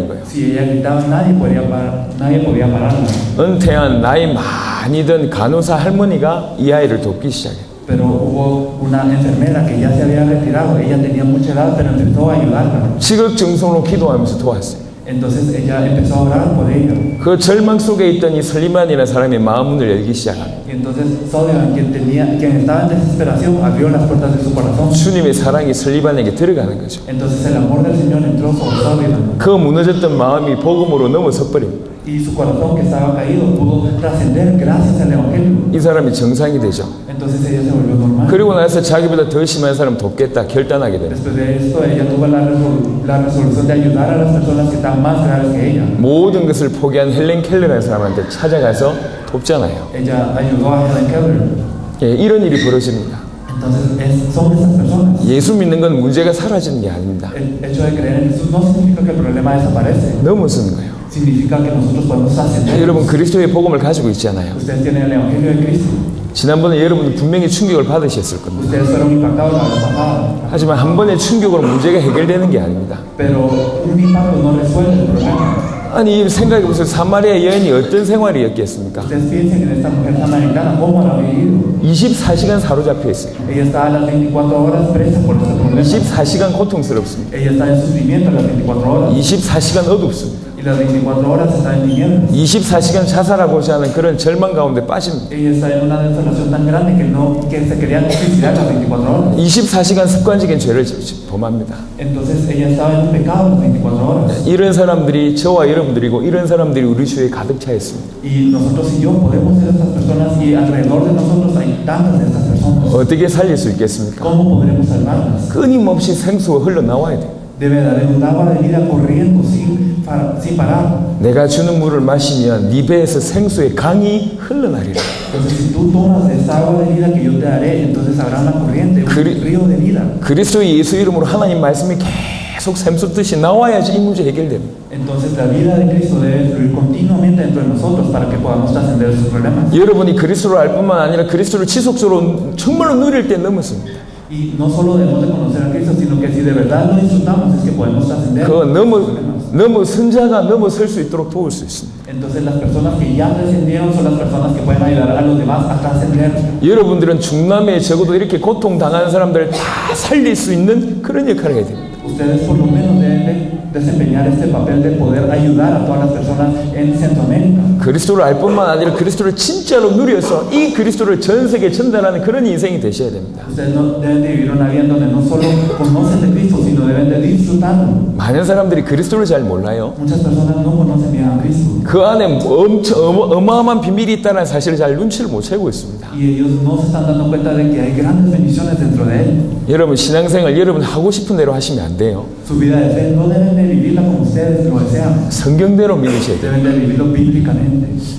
거예요. Si ella gritaba, nadie podía pararla. 은퇴한 나이 많이 든 간호사 할머니가 이 아이를 돕기 시작해요. Pero hubo una enfermera que ya se había retirado. Ella tenía mucha edad, pero empezó a ayudarla. 지극정성으로 기도하면서 도왔어요. Entonces ella empezó a orar por ella. 그 절망 속에 있던 이 슬리만이라는 사람이 마음문을 열기 시작합니다. Y entonces Sullivan, quien estaba en desesperación, abrió las puertas de su corazón. 주님의 사랑이 슬리반에게 들어가는 거죠. Entonces el amor del Señor entró sobre Sullivan. 그 무너졌던 마음이 복음으로 넘어서 버립니다. Y su corazón que estaba caído pudo trascender gracias al Evangelio. 이 사람이 정상이 되죠. Entonces ella se volvió normal. 그리고 나서 자기보다 더 심한 사람 돕겠다 결단하게 됩니다. Después de esto, ella tuvo la resolución de ayudar a las personas que están más graves que ella. 모든 것을 포기한 헬렌 켈러라는 사람한테 찾아가서 돕잖아요. Ella ayudó a Helen Keller. 예, 이런 일이 벌어집니다. Entonces son estas personas. 예수 믿는 건 문제가 사라지는 게 아닙니다. El hecho de creer en Jesús no significa que el problema desaparece. 넘어서는 거예요. Significa que nosotros podemos ascender. 여러분 그리스도의 복음을 가지고 있잖아요. Ustedes tienen el Evangelio de Cristo. 지난번에 여러분은 분명히 충격을 받으셨을 겁니다. Ustedes fueron impactados la vez pasada. 하지만 한 번의 충격으로 문제가 해결되는 게 아닙니다. Pero un impacto no resuelve el problema. 아니 생각해보세요. 사마리아 여인이 어떤 생활이었겠습니까? Ustedes piensen en esta mujer samaritana, ¿cómo la ha vivido? 24시간 saro잡혀 있어요. Ella está a las 24 horas presa por este problema. 24시간 고통스럽습니다. Ella está en sufrimiento a las 24 horas. 24시간 어둡습니다. Y las 24 horas está en tinieblas. 24시간 자살하고자 하는 그런 절망 가운데 빠집니다. Ella está en una desolación tan grande que se quería suicidar las 24 horas. 24시간 습관적인 죄를 범합니다. Entonces ella estaba en un pecado las 24 horas. 이런 사람들이 저와 여러분들이고 이런 사람들이 우리 주위에 가득 차 있습니다. Y nosotros y yo podemos ser estas personas y alrededor de nosotros hay tantas de estas personas. 어떻게 살릴 수 있겠습니까? ¿Cómo podremos salvarlas? 끊임없이 생수가 흘러나와야 돼요. Debe de haber un agua de vida corriendo sin parar. 내가 주는 물을 마시면 네 배에서 생수의 강이 흘러나리라. Entonces si tú tomas de esta agua de vida que yo te daré, entonces habrá una corriente, un río de vida. 그리스도의 예수 이름으로 하나님 말씀이 계속 샘솟듯이 나와야지 이 문제 해결됩니다. Entonces la vida de Cristo debe fluir continuamente dentro de nosotros para que podamos trascender sus problemas. 여러분이 그리스도를 알 뿐만 아니라 그리스도를 지속적으로 정말로 누릴 때 넘었습니다. Y no solo debemos de conocer a Cristo, sino que si de verdad lo disfrutamos es que podemos trascender. 그 넘어선자가 넘어설 수 있도록 도울 수 있습니다. Entonces las personas que ya trascendieron son las personas que pueden ayudar a los demás a trascender. 여러분들은 중남미에 적어도 이렇게 고통당하는 사람들을 다 살릴 수 있는 그런 역할을 해야 됩니다. Ustedes por lo menos deben de desempeñar este papel de poder ayudar a todas las personas en Centroamérica. 그리스도를 알 뿐만 아니라 그리스도를 진짜로 누려서 이 그리스도를 전 세계에 전달하는 그런 인생이 되셔야 됩니다. Ustedes no deben de vivir una vida en donde no solo conocen de Cristo, sino deben de disfrutarlo. 많은 사람들이 그리스도를 잘 몰라요. Muchas personas no conocen bien a Cristo. 그 안에 엄청 어마어마한 비밀이 있다는 사실을 잘 눈치를 못 채고 있습니다. Y ellos no se están dando cuenta de que hay grandes bendiciones dentro de él. 여러분 신앙생활 여러분 하고 싶은 대로 하시면 안 돼요. Su vida de fe no deben de vivirla como ustedes lo desean. 성경대로 믿으셔야 돼요. Deben de vivirlo bíblicamente.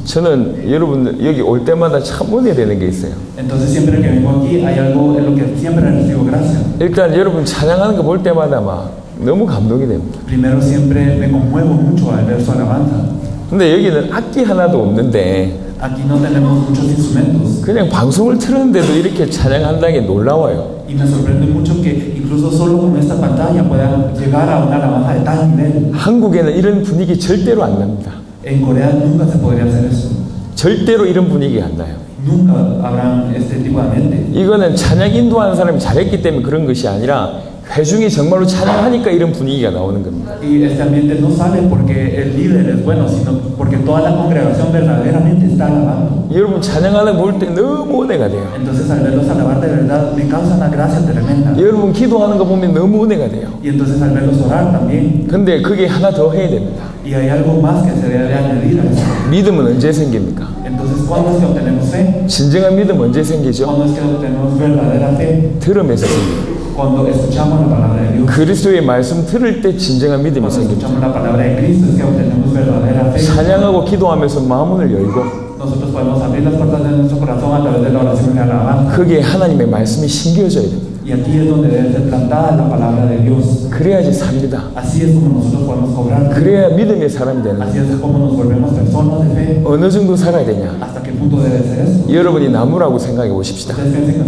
저는 여러분 여기 올 때마다 참 은혜 되는 게 있어요. Entonces siempre que vengo aquí hay algo en lo que siempre recibo gracia. 일단 여러분 찬양하는 거 볼 때마다 막 너무 감동이 됩니다. Primero siempre me conmuevo mucho al ver su alabanza. 근데 여기는 악기 하나도 없는데 Aquí no tenemos muchos instrumentos. 그냥 방송을 틀었는데도 이렇게 찬양한다는 게 놀라워요. Y me sorprende mucho que incluso solo con esta pantalla puedan llegar a una alabanza de tal nivel. 한국에는 이런 분위기 절대로 안 납니다. En Corea nunca se podría hacer eso. 절대로 이런 분위기 안 나요. Nunca habrán este tipo de ambiente. 이거는 찬양 인도하는 사람이 잘했기 때문에 그런 것이 아니라 회중이 정말로 찬양하니까 이런 분위기가 나오는 겁니다. Y este ambiente no sale porque el líder es bueno, sino porque toda la congregación verdaderamente está alabando. 여러분 찬양하는 거 볼 때 너무 은혜가 돼요. Entonces al verlos alabar de verdad me causa una gracia tremenda. 여러분 기도하는 거 보면 너무 은혜가 돼요. Y entonces al verlos orar también. 근데 그게 하나 더 해야 됩니다. Y hay algo más que se debe añadir a eso. 믿음은 언제 생깁니까? Entonces, ¿cuándo es que obtenemos fe? 진정한 믿음 언제 생기죠? ¿Cuándo es que obtenemos verdadera fe? 들으면서 생깁니다. Cuando escuchamos la palabra de Dios. 그리스도의 말씀 들을 때 진정한 믿음이 Cuando 생깁니다. escuchamos la palabra de Cristo es que obtenemos verdadera fe. 찬양하고 기도하면서 마음을 열고 Nosotros podemos abrir las puertas de nuestro corazón a través de la oración y la alabanza. 거기에 하나님의 말씀이 심겨져야 됩니다. Y aquí es donde debe ser plantada la palabra de Dios. 그래야지 삽니다. Así es como nosotros podemos cobrar. 그래야 믿음의 사람이 되는 Así 거예요. es como nos volvemos personas de fe. 어느 정도 살아야 되냐? ¿Hasta qué punto debe ser eso? 여러분이 나무라고 생각해 보십시다. Ustedes piensen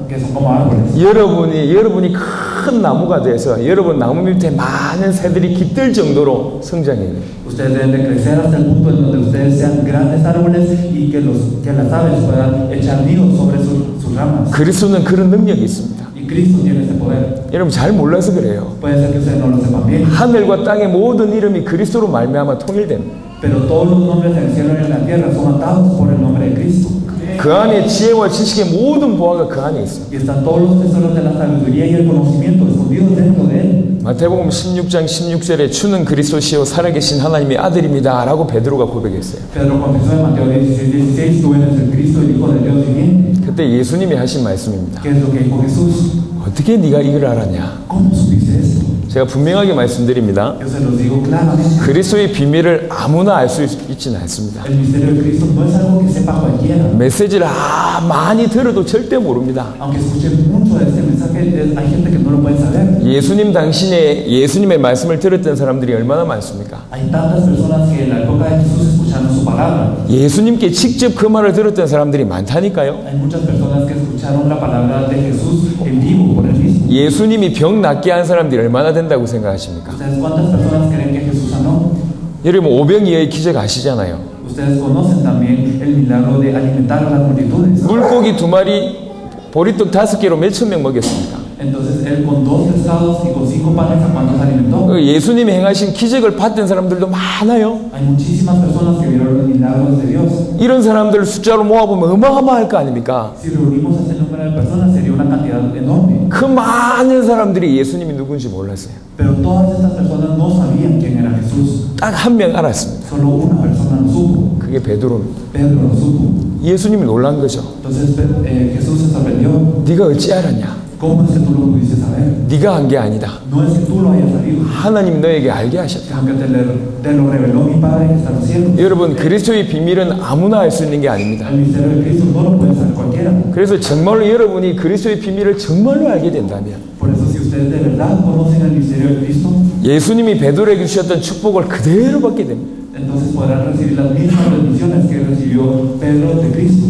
que son como árboles. 여러분이 큰 나무가 돼서 여러분 나무 밑에 많은 새들이 깃들 정도로 성장해야 돼요. Ustedes deben de crecer hasta el punto en donde ustedes sean grandes árboles y que las aves puedan echar nidos sobre sus ramas. 그리스도는 그런 능력이 있습니다. Y Cristo tiene este poder. 여러분 잘 몰라서 그래요. Puede ser que ustedes no lo sepan bien, 하늘과 땅의 모든 이름이 그리스도로 말미암아 통일됩니다. pero todos los nombres del cielo y en la tierra son atados por el nombre de Cristo. 그 안에 지혜와 지식의 모든 보화가 그 안에 있습니다. Y están todos los tesoros de la sabiduría y el conocimiento escondidos dentro de él. 마태복음 16장 16절에 주는 그리스도시요 살아계신 하나님의 아들입니다 라고 베드로가 고백했어요. Pedro confesó en Mateo 16:16, tú eres el Cristo, el Hijo del Dios viviente. 그때 예수님이 하신 말씀입니다. ¿Qué es lo que dijo Jesús? 어떻게 네가 이걸 알았냐? ¿Cómo supiste esto? 제가 분명하게 말씀드립니다. Yo se los digo claramente. 그리스도의 비밀을 아무나 알 수 있지는 않습니다. El misterio de Cristo no es algo que sepa cualquiera. 메시지를 많이 들어도 절대 모릅니다. Aunque escuchen mucho de este mensaje, hay gente que no lo puede saber. 예수님 당신의 예수님의 말씀을 들었던 사람들이 얼마나 많습니까? Hay tantas personas que en la época de Jesús escucharon su palabra. 예수님께 직접 그 말을 들었던 사람들이 많다니까요. Hay muchas personas que escucharon la palabra de Jesús en vivo por él mismo. 예수님이 병 낫게 한 사람들이 얼마나 된다고 생각하십니까? ¿Ustedes cuántas personas creen que Jesús sanó? 여러분 오병이어의 기적 아시잖아요. Ustedes conocen también el milagro de alimentar a las multitudes. 물고기 2마리, 보리떡 5개로 몇천 명 먹였습니다. Entonces él con 2 pescados y con 5 panes, ¿a cuántos alimentó? 예수님이 행하신 기적을 봤던 사람들도 많아요. Hay muchísimas personas que vieron los milagros de Dios. 이런 사람들을 숫자로 모아보면 어마어마할 거 아닙니까? Si reunimos este número de personas sería una cantidad enorme. 그 많은 사람들이 예수님이 누군지 몰랐어요. Pero todas estas personas no sabían quién era Jesús. 딱 한 명 알았습니다. Solo una persona lo supo. 그게 베드로입니다. Pedro lo supo. 예수님이 놀란 거죠. Entonces Jesús se sorprendió. 네가 어찌 알았냐? ¿Cómo es que tú lo pudiste saber? 네가 한 게 아니다. No es que tú lo hayas sabido, 하나님 너에게 알게 하셨다. sino que te lo reveló mi Padre que está en los cielos. 여러분 그리스도의 비밀은 아무나 알 수 있는 게 아닙니다. El misterio de Cristo no lo puede saber cualquiera. 그래서 정말로 여러분이 그리스도의 비밀을 정말로 알게 된다면 Por eso si ustedes de verdad conocen el misterio de Cristo, 예수님이 베드로에게 주셨던 축복을 그대로 받게 됩니다. entonces podrán recibir las mismas bendiciones que recibió Pedro de Cristo.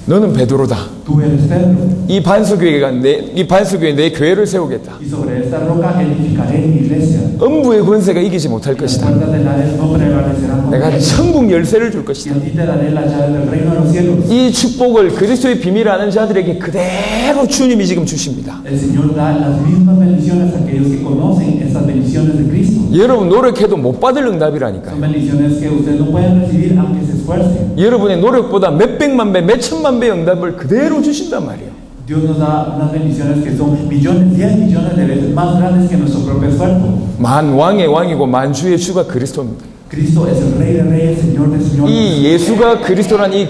너는 베드로다. Tú tú eres Pedro, 이 반석교회 내 교회를 세우겠다. y sobre esta roca edificaré mi iglesia. 음부의 권세가 이기지 못할 Las 것이다. puertas del Hades no prevalecerán contra 내가 ella. 천국 열쇠를 줄 Y 것이다. a ti te daré la llave del reino de los cielos. 이 축복을 그리스도의 비밀을 아는 자들에게 그대로 주님이 지금 주십니다. El Señor da las mismas bendiciones a aquellos que conocen estas bendiciones de Cristo. 여러분 노력해도 못 받을 응답이라니까요. Son bendiciones que ustedes no pueden recibir aunque se esfuercen. 여러분의 노력보다 몇 백만 배, 몇 천만 배의 응답을 그대로 주신단 말이에요. Dios nos da unas bendiciones que son millones, 10 millones de veces más grandes que nuestro propio esfuerzo. 만왕의 왕이고 만주의 주가 그리스도입니다. Cristo es el Rey de Reyes, Señor de Señores. 이 예수가 그리스도란 이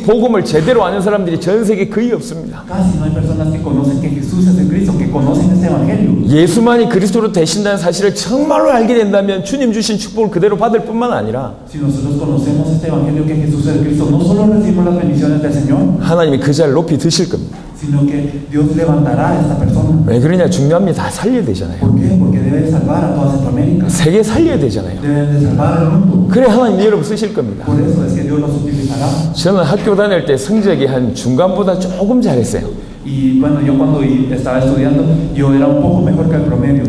복음을 제대로 아는 사람들이 전 세계에 거의 없습니다. Casi no hay personas que conocen que Jesús es el Cristo, que conocen este Evangelio. 예수만이 그리스도로 되신다는 사실을 정말로 알게 된다면 주님 주신 축복을 그대로 받을 뿐만 아니라 Si nosotros conocemos este Evangelio que Jesús es el Cristo, no solo recibimos las bendiciones del Señor, 하나님이 그 자를 높이 드실 겁니다. sino que Dios levantará a esta persona. 왜 그러냐? 중요합니다. 다 살려야 되잖아요. ¿Por qué? Porque debe salvar a toda Centroamérica. 세계 살려야 되잖아요. Deben de salvar al mundo. 그래 하나님이 여러분 쓰실 겁니다. Por eso es que Dios los utilizará. 저는 학교 다닐 때 성적이 한 중간보다 조금 잘했어요. Y bueno, yo cuando estaba estudiando, yo era un poco mejor que el promedio.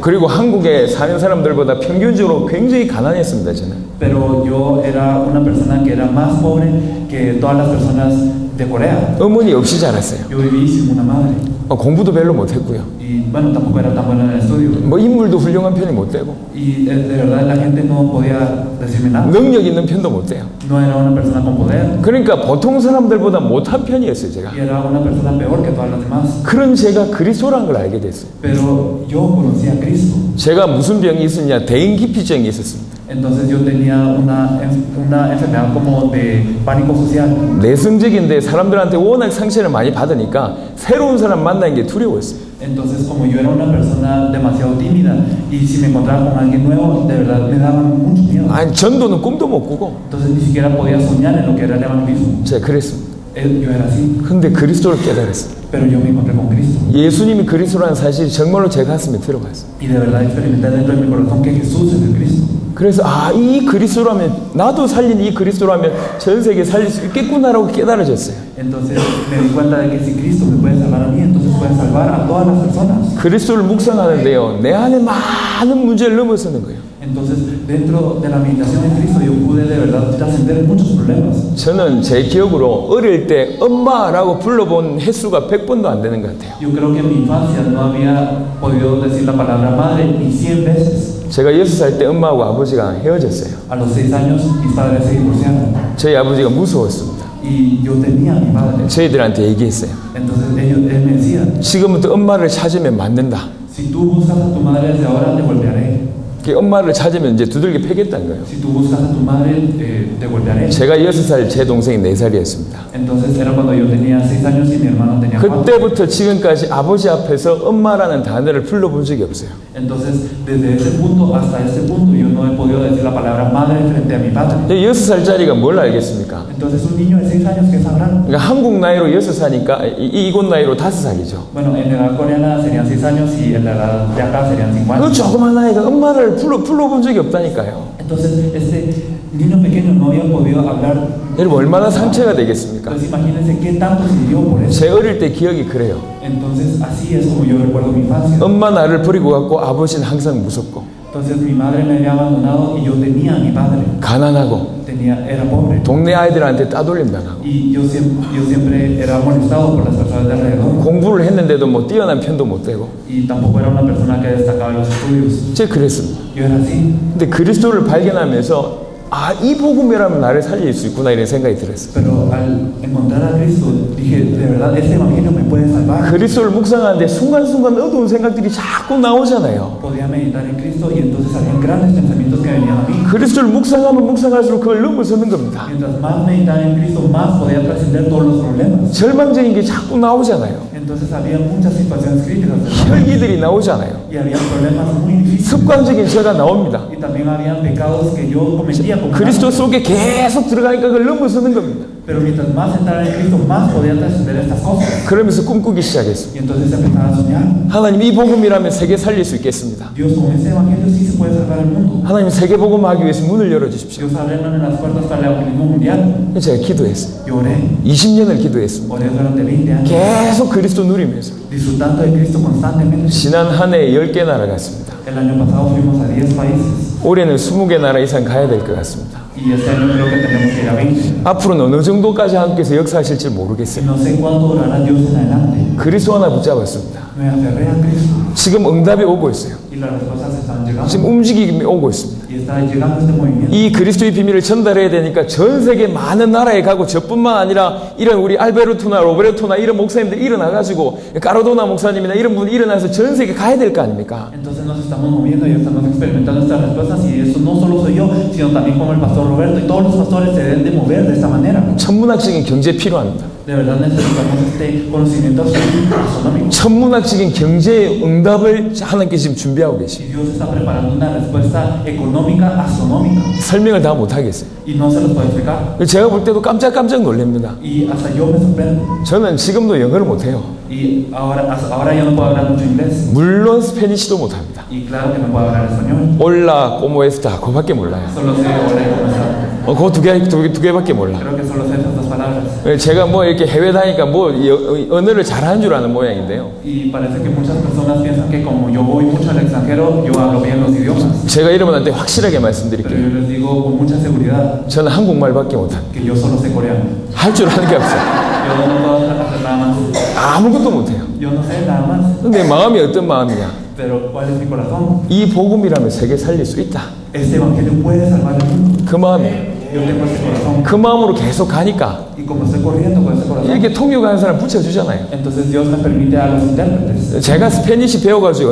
그리고 한국에 사는 사람들보다 평균적으로 굉장히 가난했습니다. 저는. Pero yo era una persona que era más pobre que todas las personas de Corea. 어머니 없이 자랐어요. Yo viví sin una madre. 공부도 별로 못했고요. Y bueno, tampoco era tan buena en el estudio. 뭐 인물도 훌륭한 편이 못 되고 Y de verdad la gente no podía decirme nada. 능력 있는 편도 못 돼요. No era una persona con poder. 그러니까 보통 사람들보다 못한 편이었어요. 제가. Y era una persona peor que todas las demás. 그런 제가 그리스도라는 걸 알게 됐어요. Pero yo conocí a Cristo. 제가 무슨 병이 있었냐? 대인기피증이 있었습니다. Entonces yo tenía una enfermedad como de pánico social. 내성적인데 사람들한테 워낙 상처를 많이 받으니까 새로운 사람 만나는 게 두려웠어요. Entonces como yo era una persona demasiado tímida y si me encontraba con alguien nuevo, de verdad me daba mucho miedo. 아니 전도는 꿈도 못 꾸고 Entonces ni siquiera podía soñar en lo que era el evangelismo. 제가 그랬습니다. Yo era así, 근데 그리스도를 깨달았어요. pero yo me encontré con Cristo. 예수님이 그리스도라는 사실이 정말로 제 가슴에 들어갔어요. Y de verdad experimenté dentro de mi corazón que Jesús es el Cristo. 그래서 이 그리스도라면 나도 살린 이 그리스도라면 전 세계 살릴 수 있겠구나라고 깨달아졌어요. Entonces me di cuenta de que si Cristo me puede salvar a mí, entonces puede salvar a todas las personas. 그리스도를 묵상하는데요. 내 안에 많은 문제를 넘어서는 거예요. Entonces dentro de la meditación en Cristo yo pude de verdad trascender muchos problemas. 저는 제 기억으로 어릴 때 엄마라고 불러본 횟수가 100번도 안 되는 것 같아요. Yo creo que en mi infancia no había podido decir la palabra madre ni 100 veces. 제가 6살 때 엄마하고 아버지가 헤어졌어요. A los 6 años mis padres se divorciaron 저희 아버지가 무서웠습니다. y yo temía a mi padre. 저희들한테 얘기했어요. Entonces él me decía, 지금부터 엄마를 찾으면 맞는다. si tú buscas a tu madre desde ahora te golpearé. 엄마를 찾으면 이제 두들겨 패겠다는 거예요. Si tú buscas a tu madre te golpearé. 제가 6살, 제 동생이 4살이었습니다. Entonces era cuando yo tenía 6 años y mi hermano tenía 4. 그때부터 지금까지 아버지 앞에서 엄마라는 단어를 불러본 적이 없어요. Entonces desde ese punto hasta este punto yo no he podido decir la palabra madre frente a mi padre. 6살짜리가 뭘 알겠습니까? Entonces un niño de 6 años que sabrá. 그러니까 한국 나이로 6살이니까 이곳 나이로 5살이죠. Bueno, en edad coreana serían 6 años y en la edad de acá serían 5 그 años. 조그만 아이가 엄마를 불러본 적이 없다니까요. Entonces este niño pequeño no había podido hablar. 여러분 얼마나 상처가 되겠습니까? Entonces imagínense qué tanto se dio por eso. 제 어릴 때 기억이 그래요. Entonces así es como yo recuerdo mi infancia. 엄마 나를 버리고 갔고 아버지는 항상 무섭고 Entonces mi madre me había abandonado y yo tenía a mi padre. 가난하고 Era pobre. 동네 아이들한테 따돌림 당하고 Y yo siempre era molestado por las personas de alrededor. 공부를 했는데도 뭐 뛰어난 편도 못 되고 Y tampoco era una persona que destacaba en los estudios. 제가 그랬습니다. Yo era así. 근데 그리스도를 발견하면서 이 복음이라면 나를 살릴 수 있구나 이런 생각이 들었어요. Pero al encontrar a Cristo dije, de verdad, este evangelio me puede salvar. 그리스도를 묵상하는데 순간순간 어두운 생각들이 자꾸 나오잖아요. Podía meditar en Cristo y entonces habían grandes pensamientos que venían a mí. 그리스도를 묵상하면 묵상할수록 그걸 넘어서는 겁니다. Mientras más meditaba en Cristo, más podía trascender todos los problemas. 절망적인 게 자꾸 나오잖아요. Entonces había muchas situaciones críticas. 혈기들이 나오잖아요. Y había problemas muy difíciles. 습관적인 죄가 나옵니다. Y también había pecados que yo cometía como 그리스도 속에 계속 들어가니까 그걸 넘어서는 겁니다. Pero mientras más entrara en Cristo, más podía trascender estas cosas. 그러면서 꿈꾸기 시작했습니다. Y entonces empezaba a soñar. 하나님 이 복음이라면 세계 살릴 수 있겠습니다. Dios, con ese evangelio sí se puede salvar el mundo. 하나님 세계 복음하기 위해서 문을 열어주십시오. Dios, ábrenos las puertas para el evangelismo mundial. 제가 기도했어요. Yo oré. 20년을 기도했습니다. Oré durante 20 años. 계속 그리스도 누리면서 Disfrutando de Cristo constantemente. 지난 한 해에 10개 나라 갔습니다. El año pasado fuimos a 10 países. 올해는 20개 나라 이상 가야 될 것 같습니다. Y este año creo que tenemos que ir a 20. 앞으로는 어느 정도까지 하나님께서 역사하실지 모르겠어요. No sé cuánto durará Dios en adelante. 그리스도 하나 붙잡았습니다. Me aferré a Cristo. 지금 응답이 오고 있어요. Y las respuestas están llegando. 지금 움직임이 오고 있습니다. Y está llegando este movimiento. 이 그리스도의 비밀을 전달해야 되니까 전 세계 많은 나라에 가고 저뿐만 아니라 이런 우리 알베르토나 로베르토나 이런 목사님들 일어나가지고 까로도나 목사님이나 이런 분이 일어나서 전 세계 가야 될 거 아닙니까? Entonces nos estamos moviendo y estamos experimentando estas respuestas y eso no solo soy yo, sino también como el pastor Roberto y todos los pastores se deben de mover de esta manera. 천문학적인 경제 필요합니다. De verdad necesitamos este conocimiento astronómico. 천문학적인 경제의 응답을 하나님께 지금 준비하고 Y 계십니다. Dios está preparando una respuesta económica astronómica 설명을 다 못하겠어요. y no se los puedo explicar. 제가 볼 때도 깜짝깜짝 놀랍니다. Y hasta yo me sorprendo. 저는 지금도 영어를 못해요. Y ahora yo no puedo hablar mucho inglés. 물론 스페니쉬도 못합니다. Y claro que no puedo hablar español. 올라 꼬모에스타 그거밖에 몰라요. Solo sé hola y cómo está. 그거 두 개밖에 몰라. Creo que solo sé esas dos palabras. 제가 뭐 이렇게 해외 다니까 뭐 언어를 잘하는 줄 아는 모양인데요. Y parece que muchas personas piensan que como yo voy mucho al extranjero, yo hablo bien los idiomas. 제가 여러분한테 확실하게 Pero 말씀드릴게요. yo les digo con mucha seguridad 저는 한국말밖에 못합니다. que yo solo sé coreano. 할 줄 아는 게 없어요. Yo no puedo hacer nada más. 아무것도 못해요. Yo no sé nada más. 근데 마음이 어떤 마음이냐? Pero ¿cuál es mi corazón? 이 복음이라면 세계 살릴 수 있다. Este evangelio puede salvar el mundo. 그 마음이에요. Yo tengo ese corazón. 그 마음으로 계속 가니까 Y como estoy corriendo con ese corazón, 이렇게 통역하는 사람 붙여주잖아요. entonces Dios me permite a los intérpretes. 제가 스페니쉬 배워가지고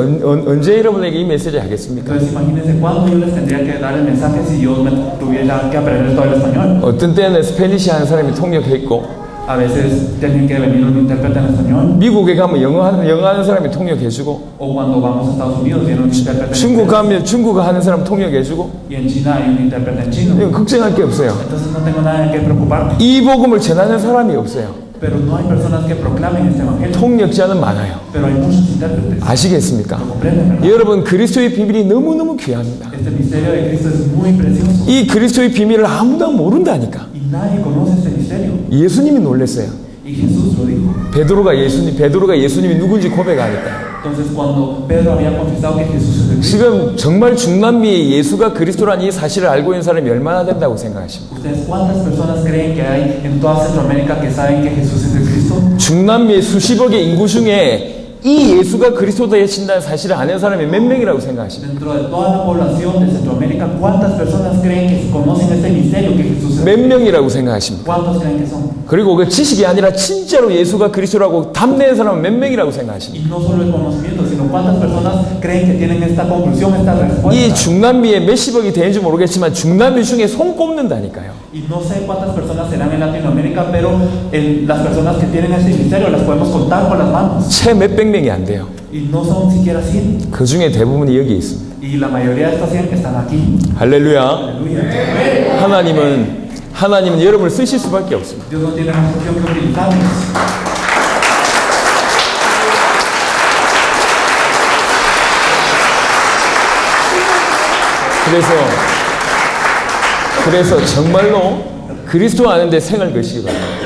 언제 여러분에게 이 메시지 하겠습니까? Entonces imagínense cuándo yo les tendría que dar el mensaje si yo me tuviera que aprender todo el español. 어떤 때는 스페니쉬 하는 사람이 통역했고 A veces tienen que venir un intérprete en español. 미국에 가면 영어 하는 사람이 통역해주고 O cuando vamos a Estados Unidos viene un intérprete en 중국 inglés. 가면 중국어 하는 사람 통역해주고 Y en China hay un intérprete en chino. 이거 걱정할 게 없어요. Entonces no tengo nada que preocuparme. 이 복음을 전하는 사람이 없어요. Pero no hay personas que proclamen este evangelio. 통역자는 많아요. Pero hay muchos intérpretes. 아시겠습니까? ¿Lo comprenden, verdad? 여러분 그리스도의 비밀이 너무너무 귀합니다. Este misterio de Cristo es muy precioso. 이 그리스도의 비밀을 아무도 모른다니까. Y nadie conoce este misterio. 예수님이 놀랐어요. Y Jesús lo dijo. 베드로가 예수님이 누군지 고백하니까. Entonces cuando Pedro había confesado que Jesús es el Cristo, 지금 정말 중남미에 예수가 그리스도라는 이 사실을 알고 있는 사람이 얼마나 된다고 생각하십니까? ¿ustedes cuántas personas creen que hay en toda Centroamérica que saben que Jesús es el Cristo? 중남미의 수십억의 인구 중에 이 예수가 그리스도다 하신다는 사실을 아는 사람이 몇 명이라고 생각하십니까? Dentro de toda la población de Centroamérica, ¿cuántas personas creen que conocen este misterio que Jesús es 몇 el Cristo? 명이라고 생각하십니까? ¿Cuántos creen que son? 그리고 그 지식이 아니라 진짜로 예수가 그리스도라고 답내는 사람은 몇 명이라고 생각하십니까? Y no solo el conocimiento, sino cuántas personas creen que tienen esta conclusión, esta 이 respuesta. 중남미에 몇십억이 되는지 모르겠지만 중남미 중에 손 꼽는다니까요. Y no sé cuántas personas serán en Latinoamérica, pero las personas que tienen este misterio las podemos contar con las manos. 채 몇백 명이 안 돼요. Y no son siquiera 100. 그 중에 대부분이 여기 있습니다. Y la mayoría de estas 100 están aquí. 할렐루야. Aleluya. 하나님은 여러분을 쓰실 수밖에 없습니다. Dios no tiene más opción que utilizarnos. 그래서 정말로 그리스도 아는데 생을 거시기 바랍니다.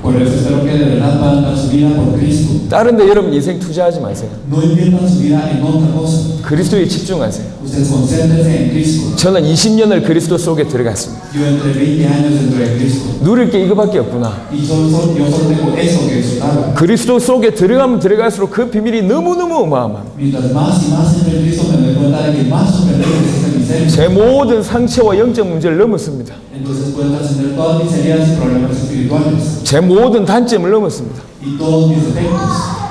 Por eso espero que de verdad puedan dar su vida por Cristo. 다른 데 여러분 인생 투자하지 마세요. No inviertan su vida en otra cosa. 그리스도에 집중하세요. Ustedes concéntrense en Cristo. 저는 20년을 그리스도 속에 들어갔습니다. Yo entré 20 años dentro de Cristo. 누릴 게 이거밖에 없구나. Y yo solo tengo eso que disfrutar. 그리스도 속에 들어가면 들어갈수록 그 비밀이 너무너무 어마어마합니다. Mientras más y más entre Cristo me doy cuenta de que más sorprendente es este misterio. 제 모든 상처와 영적 문제를 넘었습니다. Entonces puedo trascender todas mis heridas y problemas espirituales. 제 모든 단점을 넘었습니다. Y todos mis defectos.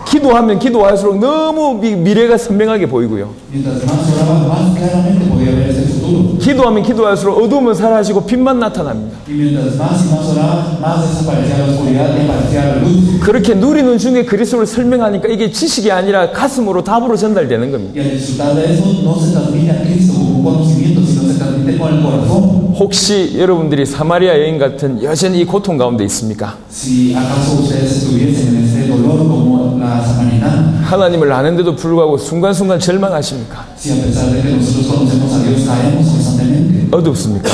기도하면 기도할수록 너무 미래가 선명하게 보이고요. Mientras más oraba, más claramente podía ver ese futuro. 기도하면 기도할수록 어둠은 사라지고 빛만 나타납니다. Y mientras más y más oraba, más desaparecía la oscuridad y aparecía la luz. 그렇게 누리는 중에 그리스도를 설명하니까 이게 지식이 아니라 가슴으로 답으로 전달되는 겁니다. Y al disfrutar de eso, no se transmite a Cristo como un conocimiento, sino se transmite con el corazón. 혹시 여러분들이 사마리아 여인 같은 여전히 이 고통 가운데 있습니까? Si acaso ustedes estuviesen en este dolor como la samaritana, 하나님을 아는데도 불구하고 순간순간 절망하십니까? si a pesar de que nosotros conocemos a Dios caemos constantemente, 어둡습니까?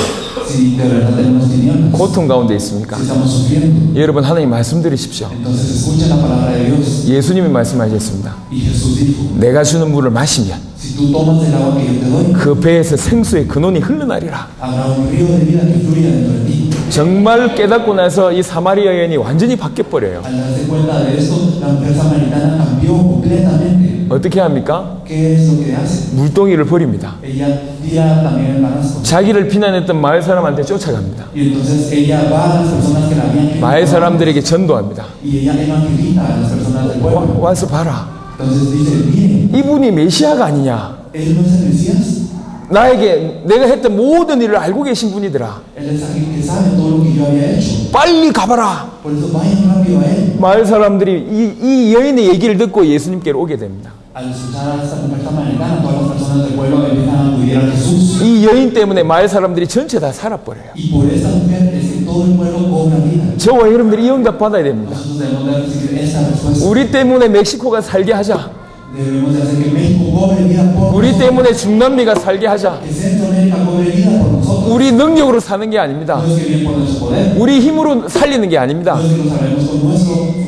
si de verdad tenemos tinieblas, 고통 가운데 있습니까? si estamos sufriendo, 여러분 하나님 말씀 들으십시오. entonces escuchen la palabra de Dios. 예수님이 말씀하셨습니다. Y Jesús dijo, 내가 주는 물을 마시면 si tú tomas del agua que yo te doy, 그 배에서 생수의 근원이 흘러나리라. habrá un río de vida que fluya dentro de ti. 정말 깨닫고 나서 이 사마리아 여인이 완전히 바뀌어버려요. Al darse cuenta de esto, la mujer samaritana cambió completamente. 어떻게 합니까? ¿Qué es lo que hace? 물동이를 버립니다. Ella tira también el balazo. 자기를 비난했던 마을 사람한테 쫓아갑니다. Y entonces ella va a las personas que la habían 마을 criticado 사람들에게 전도합니다. y ella evangeliza a las personas del pueblo. 와서 봐라. Entonces dice, miren, 이분이 메시아가 아니냐. él no es el Mesías. 나에게 내가 했던 모든 일을 알고 계신 분이더라. Él es alguien que sabe todo lo que yo había hecho. 빨리 가봐라. Por eso vayan rápido a él. 마을 사람들이 이 여인의 얘기를 듣고 예수님께로 오게 됩니다. Al escuchar a esta mujer samaritana, todas las personas del pueblo empiezan a acudir a Jesús. 이 여인 때문에 마을 사람들이 전체 다 살아버려요. Y por esta mujer es que todo el pueblo cobra vida. 저와 여러분들이 이 응답 받아야 됩니다. Nosotros debemos de recibir esta respuesta. 우리 때문에 멕시코가 살게 하자. Debemos de hacer que México cobre vida por 우리 nosotros. 때문에 중남미가 살게 하자. Que Centroamérica cobre vida por nosotros. 우리 능력으로 사는 게 아닙니다. No es que bien por nuestro poder. 우리 힘으로 살리는 게 아닙니다. No es que lo sabemos con nuestra fuerza.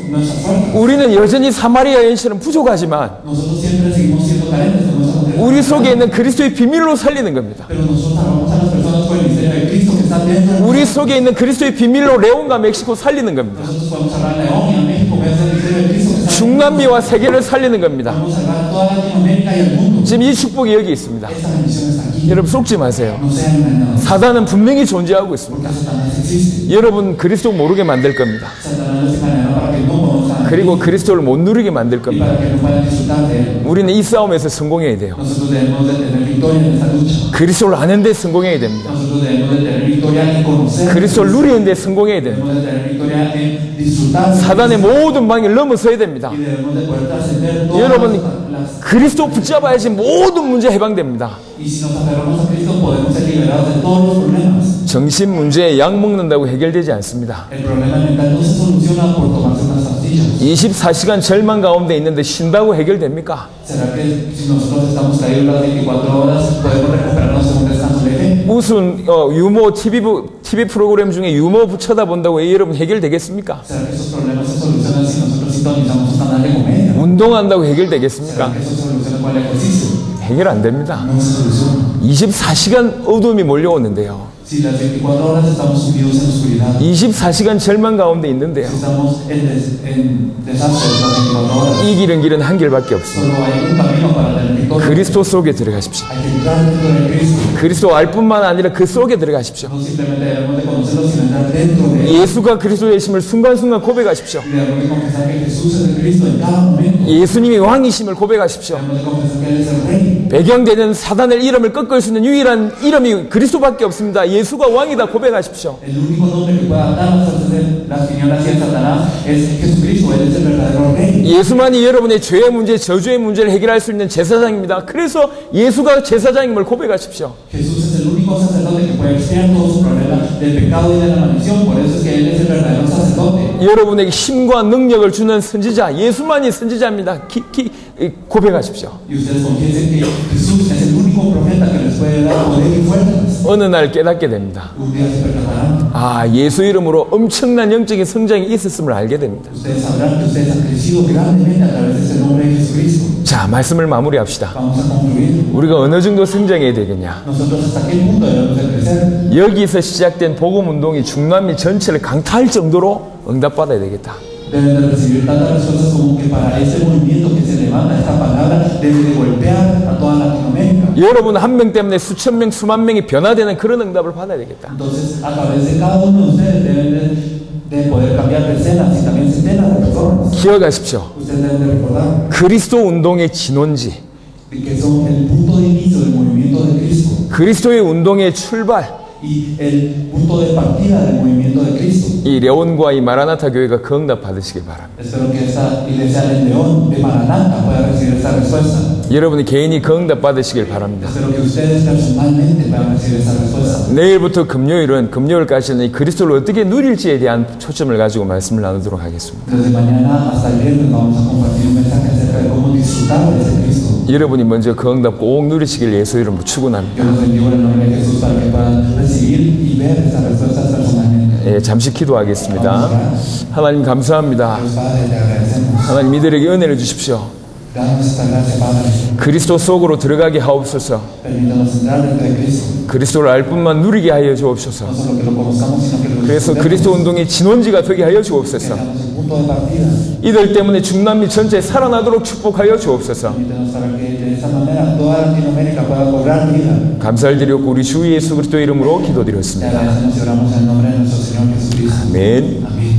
우리는 여전히 사마리아 여인처럼 부족하지만 Nosotros siempre seguimos siendo carentes con nuestra mujer. 우리 속에 있는 그리스도의 비밀로 살리는 겁니다. Pero nosotros amamos a las personas por el misterio de Cristo que está dentro de 우리 속에 있는 그리스도의 비밀로 레온과 멕시코 살리는 겁니다. nosotros. Podemos salvar a León y a México gracias al misterio de Cristo que está dentro. 중남미와 세계를 살리는 겁니다. Podemos salvar toda Latinoamérica y el mundo. 지금 이 축복이 여기 있습니다. Esta bendición está aquí. 여러분 속지 마세요. No sean engañados. 사단은 분명히 존재하고 있습니다. Porque Satanás existe. 여러분 그리스도 모르게 만들 겁니다. Satanás nos engañará para que no conozcan 그리고 그리스도를 못 누리게 만들 y 겁니다. para que no puedan disfrutar de él. 우리는 이 싸움에서 성공해야 돼요. Nosotros debemos de tener victoria en esta lucha. 그리스도를 아는데 성공해야 됩니다. Nosotros debemos de tener victoria en conocer. 그리스도를 누리는데 성공해야 됩니다. Debemos de tener victoria en disfrutar. 사단의 모든 방을 넘어서야 됩니다. Y debemos de poder trascender todas 여러분 las. 그리스도 붙잡아야지 모든 문제 해방됩니다. Y si nos aferramos a Cristo podemos ser liberados de todos los problemas. 정신 문제에 약 먹는다고 해결되지 않습니다. El problema mental no se soluciona por tomarse unas pastillas. 24시간 절망 가운데 있는데 쉰다고 해결됩니까? ¿Será que si nosotros estamos caídos las 24 horas podemos recuperarnos en un descanso leve? 무슨 유머 TV 프로그램 중에 유머 붙여다 본다고 여러분 해결되겠습니까? ¿Será que esos problemas se solucionan si nosotros sintonizamos un canal de comedia? 운동한다고 해결되겠습니까? ¿Será que eso se soluciona con el ejercicio? 해결 안 됩니다. No se soluciona. 24시간 어둠이 몰려오는데요. Si las 24 horas estamos sumidos en oscuridad, 24시간 절망 가운데 있는데요. si estamos en desastre las 24 horas, 이기는 길은 한 길밖에 없습니다. solo hay un camino para tener victoria. 그리스도 속에 들어가십시오. Hay que entrar dentro de Cristo. 그리스도 알 뿐만 아니라 그 속에 들어가십시오. No simplemente debemos de conocerlo, sino entrar dentro de él. 예수가 그리스도의 심을 순간순간 고백하십시오. Y debemos de confesar que Jesús es el Cristo en cada momento. 예수님이 왕이심을 고백하십시오. Debemos de confesar que Él es el Rey. 배경되는 사단의 이름을 꺾을 수 있는 유일한 이름이 그리스도밖에 없습니다. 예수가 왕이다 고백하십시오. El único nombre que puede atarnos a las tinieblas y a Satanás es Jesucristo. Él es el verdadero Rey. 예수만이 여러분의 죄의 문제, 저주의 문제를 해결할 수 있는 제사장입니다. 그래서 예수가 제사장임을 고백하십시오. Jesús es el único sacerdote que puede expiar todos sus problemas del pecado y de la maldición. Por eso es que Él es el verdadero sacerdote. 여러분에게 힘과 능력을 주는 선지자, 예수만이 선지자입니다. 고백하십시오. Y ustedes confiesen que Jesús es el único profeta que les puede dar poder y fuerzas. 어느 날 깨닫게 됩니다. Un día se percatarán. 아, 예수 이름으로 엄청난 영적인 성장이 있었음을 알게 됩니다. Ustedes sabrán que ustedes han crecido grandemente a través de ese nombre de Jesucristo. 자, 말씀을 마무리합시다. Vamos a concluir. 우리가 어느 정도 성장해야 되겠냐? Nosotros hasta qué punto debemos de crecer. 여기서 시작된 복음 운동이 중남미 전체를 강타할 정도로 응답받아야 되겠다. Deben de recibir tantas respuestas como que para ese movimiento que se levanta esta palabra debe de golpear a toda Latinoamérica. 여러분 한 명 때문에 수천 명, 수만 명이 변화되는 그런 응답을 받아야 되겠다. Entonces, a través de cada uno de ustedes deben de poder cambiar decenas y también centenas de personas. 기억하십시오. Ustedes deben de recordar 그리스도 운동의 진원지, que son el punto de inicio del movimiento de Cristo 그리스도의 운동의 출발, y el punto de partida del movimiento de Cristo. 이 레온과 이 마라나타 교회가 그 응답 받으시기 바랍니다. Espero que esta iglesia del León de Maranata pueda recibir esta respuesta. 여러분이 개인이 그 응답 받으시길 바랍니다. Espero que ustedes personalmente puedan recibir esa respuesta. 내일부터 금요일까지는 이 그리스도를 어떻게 누릴지에 대한 초점을 가지고 말씀을 나누도록 하겠습니다. Desde mañana hasta el viernes vamos a compartir un mensaje acerca de cómo disfrutar de ese Cristo. 여러분이 먼저 그 응답 꼭 누리시길 예수 이름으로 축원합니다. Yo los bendigo en el nombre de Jesús para que puedan recibir y ver estas respuestas personalmente. 예, 잠시 기도하겠습니다. 하나님 감사합니다. Dios Padre, te agradecemos. 하나님 이들에게 은혜를 주십시오. Danos esta gracia, Padre. 그리스도 속으로 들어가게 하옵소서. Permítanos entrar dentro de Cristo. 그리스도를 알 뿐만 누리게 하여 주옵소서. No solo que lo conozcamos, sino que lo 그래서 disfrutemos. 그리스도 운동의 진원지가 되게 하여 주옵소서. Dejamos el punto de partida. 이들 때문에 중남미 전체에 살아나도록 축복하여 주옵소서. Permítanos para que de esa manera toda Latinoamérica pueda cobrar vida. 감사를 드렸고 우리 주 예수 그리스도 이름으로 Te 기도드렸습니다. agradecemos y oramos en el nombre de nuestro Señor Jesucristo. 아멘. Amén.